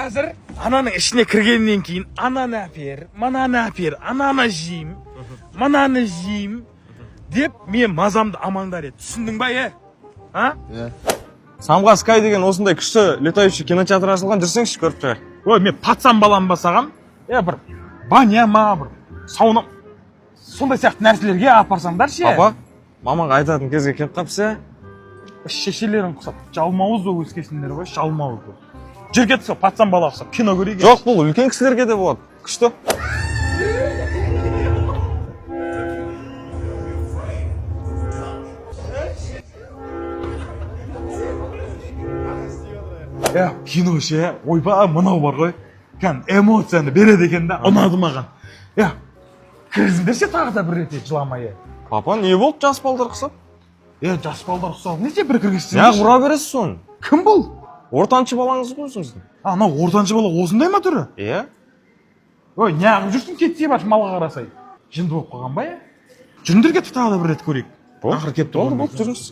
Hazır ananın işine kirgenden keyin ananı apер, mananı apер, ananı jeyim, mananı jeyim dep men мазамды амаңдар еді. Түсіндің ба, А? Самға Sky деген осындай күшті летающий кинотеатр ашылған, жүрсеңші көріп шығар. Ой, мен пацан балам ба саған? Бір баня ма, бір сауна сондай сияқты нәрселерге апарсаңдаршы. Папа, мамаға айтатын кезге келіп қапсы. Шешелерің құсап, жалмауыз ол өскесіндер ғой, жалмауыз ол. Жүр кет сол пацан бала құсап, кино көрейік. Жоқ, бұл үлкен кісілерге де болады. Күшті. Кино ше, ойба, мынау бар ғой. Эмоцияны береді екен да, ұнады маған. Кірізіңдерше тағы да бір рет жыламай. Папа, не болды жас балдар құсап? Жас балдар құсап, неше бір кіргізсің? Неғып ұра бересіз соны? Кім бұл? Ортаншы балаңыз ғой сіздің. Анау ортаншы бала осындай ма түрі? Ой, неғып жүрсің кетсе баш малға қарасай. Жынды болып қалған ба? Жүріңдер кетіп тағы да бір рет көрейік. Ақыр кетті болды, жүріңіз.